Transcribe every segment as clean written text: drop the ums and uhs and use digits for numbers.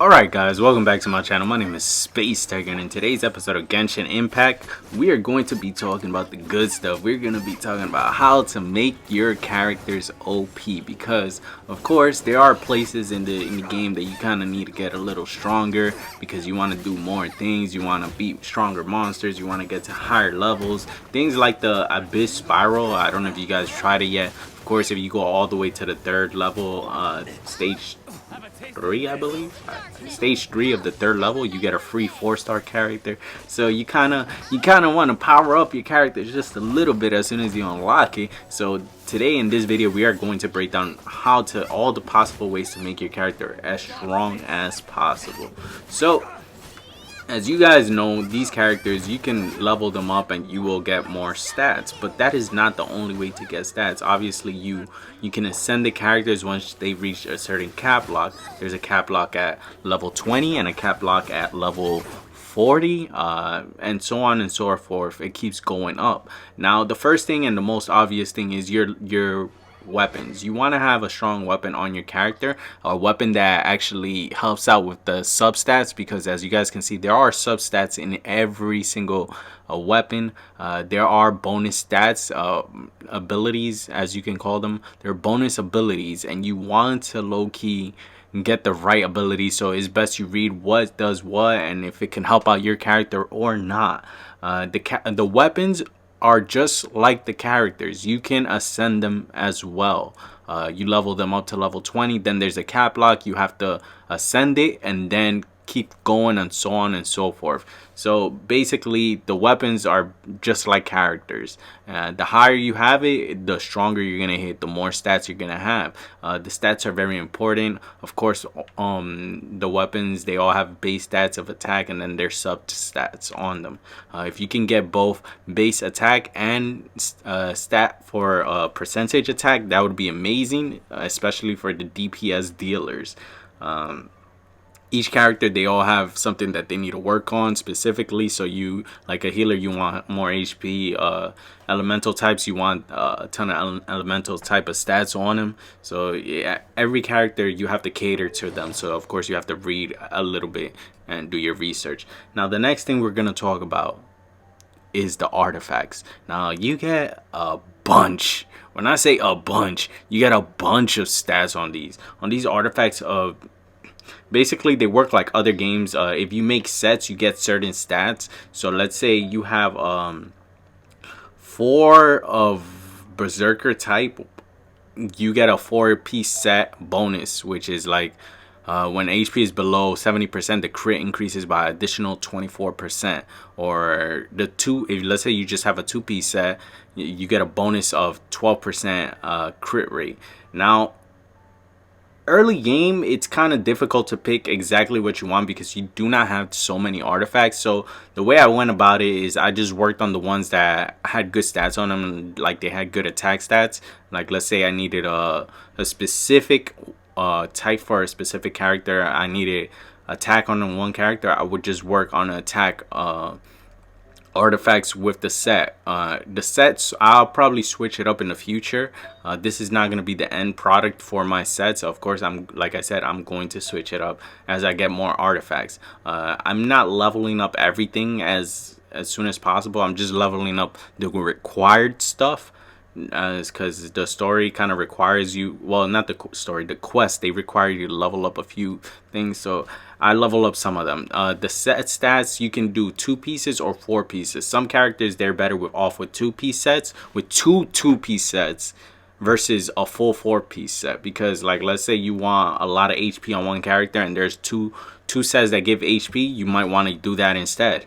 Alright guys, welcome back to my channel. My name is SpaceTiiger, and in today's episode of Genshin Impact, we are going to be talking about the good stuff. We're going to be talking about how to make your characters OP, because of course there are places in the game that you kind of need to get a little stronger because you want to do more things, you want to beat stronger monsters, you want to get to higher levels. Things like the Abyss Spiral, I don't know if you guys tried it yet. Of course, if you go all the way to the third level, stage 3, I believe, stage 3 of the third level, you get a free 4-star character. So you kind of want to power up your characters just a little bit as soon as you unlock it. So today in this video we are going to break down all the possible ways to make your character as strong as possible. So as you guys know, these characters, you can level them up and you will get more stats, but that is not the only way to get stats. Obviously, you can ascend the characters once they reach a certain cap lock. There's a cap lock at level 20 and a cap lock at level 40, and so on and so forth. It keeps going up. Now, the first thing and the most obvious thing is your weapons. You want to have a strong weapon on your character, a weapon that actually helps out with the substats, because as you guys can see, there are substats in every single weapon. There are bonus stats, abilities as you can call them. They're bonus abilities, and you want to low-key get the right ability, so it's best you read what does what and if it can help out your character or not. The weapons are just like the characters. You can ascend them as well. You level them up to level 20, then there's a cap lock, you have to ascend it and then keep going and so on and so forth. So basically the weapons are just like characters. The higher you have it, the stronger you're gonna hit, the more stats you're gonna have. The stats are very important. Of course, the weapons, they all have base stats of attack and then their sub stats on them. If you can get both base attack and stat for percentage attack, that would be amazing, especially for the DPS dealers. Each character, they all have something that they need to work on specifically. So you, like a healer, you want more HP. Elemental types, you want a ton of elemental type of stats on them. So yeah, every character, you have to cater to them. So of course you have to read a little bit and do your research. Now the next thing we're going to talk about is the artifacts. Now you get a bunch. When I say a bunch, you get a bunch of stats on these artifacts. Basically, they work like other games. If you make sets, you get certain stats. So let's say you have 4 of Berserker type, you get a 4-piece set bonus, which is like when HP is below 70%, the crit increases by additional 24%. Or the if let's say you just have a 2-piece set, you get a bonus of 12% crit rate. Now, early game, it's kind of difficult to pick exactly what you want because you do not have so many artifacts. So the way I went about it is I just worked on the ones that had good stats on them, like they had good attack stats. Like let's say I needed a specific type for a specific character. I needed attack on one character. I would just work on an attack artifacts with the set. The sets, I'll probably switch it up in the future. This is not going to be the end product for my sets. Of course, like I said, I'm going to switch it up as I get more artifacts. I'm not leveling up everything as soon as possible. I'm just leveling up the required stuff, because the story kind of requires you, well, not the story, the quest, they require you to level up a few things. So I level up some of them. The set stats, you can do 2 pieces or 4 pieces. Some characters, they're better with 2-piece sets, with 2-piece sets versus a full 4-piece set. Because like let's say you want a lot of HP on one character and there's two sets that give HP, you might want to do that instead.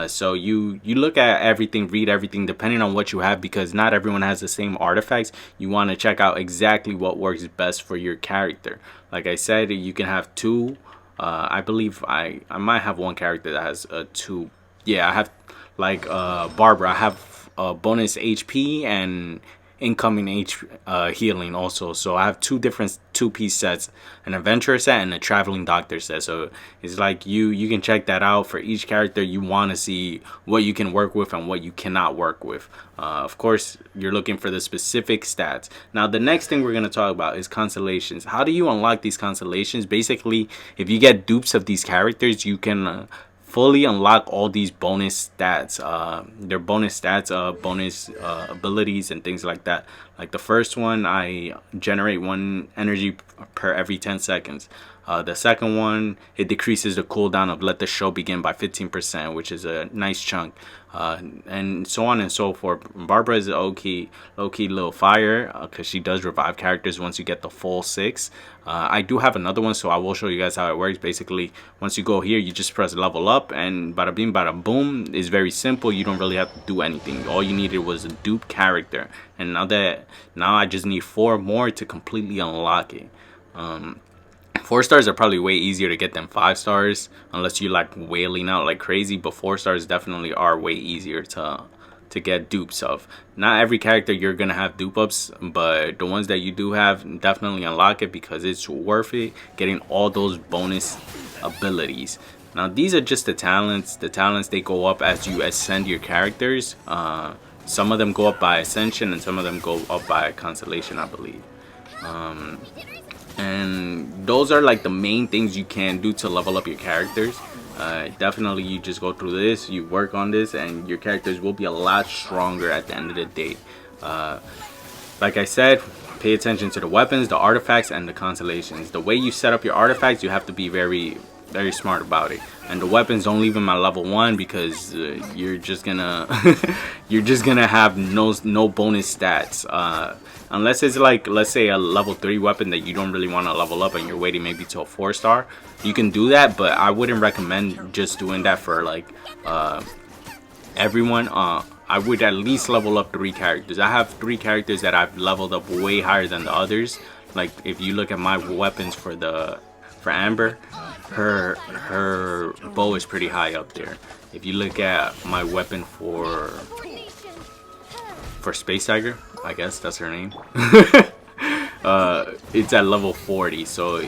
So you look at everything, read everything depending on what you have, because not everyone has the same artifacts. You want to check out exactly what works best for your character. Like I said, you can have 2. I believe I might have one character that has 2. Yeah, I have like Barbara. I have bonus HP and incoming healing also. So I have two different 2-piece sets, an adventurer set and a traveling doctor set. So it's like you can check that out for each character. You want to see what you can work with and what you cannot work with. Of course, you're looking for the specific stats. Now the next thing we're going to talk about is constellations. How do you unlock these constellations? Basically, if you get dupes of these characters, you can fully unlock all these bonus stats. Their bonus stats, bonus abilities and things like that. Like the first one, I generate 1 energy per every 10 seconds. The second one, it decreases the cooldown of let the show begin by 15%, which is a nice chunk. And so on and so forth. Barbara is a low-key little fire because she does revive characters once you get the full 6. I do have another one, so I will show you guys how it works. Basically, once you go here, you just press level up, and bada bing bada boom. It's very simple. You don't really have to do anything. All you needed was a dupe character, and now I just need 4 more to completely unlock it. 4 stars are probably way easier to get than 5 stars unless you like wailing out like crazy, but 4 stars definitely are way easier to get dupes of. Not every character you're gonna have dupe ups, but the ones that you do have, definitely unlock it because it's worth it getting all those bonus abilities. Now these are just the talents. The talents, they go up as you ascend your characters. Some of them go up by ascension and some of them go up by constellation, I believe. And those are like the main things you can do to level up your characters. Definitely you just go through this, you work on this, and your characters will be a lot stronger at the end of the day. Like I said, pay attention to the weapons, the artifacts, and the constellations. The way you set up your artifacts, you have to be very smart about it. And the weapons, don't leave them at level 1 because you're just gonna have no bonus stats. Unless it's like, let's say, a level 3 weapon that you don't really want to level up and you're waiting maybe till 4 star, you can do that, but I wouldn't recommend just doing that for like everyone. I would at least level up 3 characters. I have 3 characters that I've leveled up way higher than the others. Like if you look at my weapons for Amber, her bow is pretty high up there. If you look at my weapon for SpaceTiiger, I guess that's her name. It's at level 40. So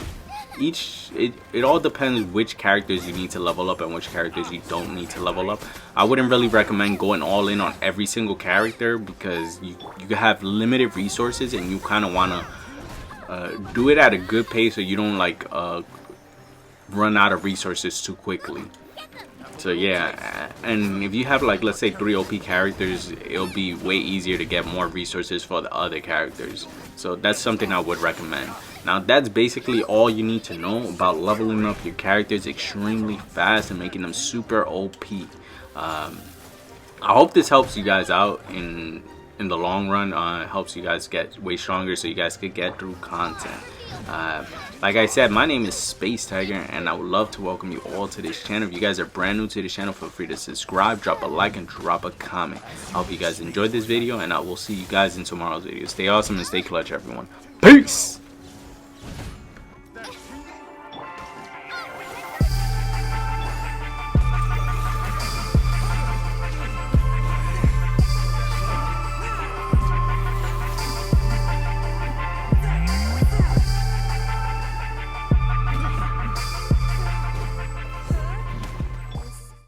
it all depends which characters you need to level up and which characters you don't need to level up. I wouldn't really recommend going all in on every single character because you have limited resources and you kind of want to do it at a good pace so you don't like run out of resources too quickly. So yeah, and if you have like, let's say, 3 OP characters, it'll be way easier to get more resources for the other characters. So that's something I would recommend. Now that's basically all you need to know about leveling up your characters extremely fast and making them super OP. I hope this helps you guys out in the long run. It helps you guys get way stronger so you guys could get through content. Like I said, my name is SpaceTiiger, and I would love to welcome you all to this channel. If you guys are brand new to this channel, feel free to subscribe, drop a like, and drop a comment. I hope you guys enjoyed this video, and I will see you guys in tomorrow's video. Stay awesome and stay clutch, everyone. Peace!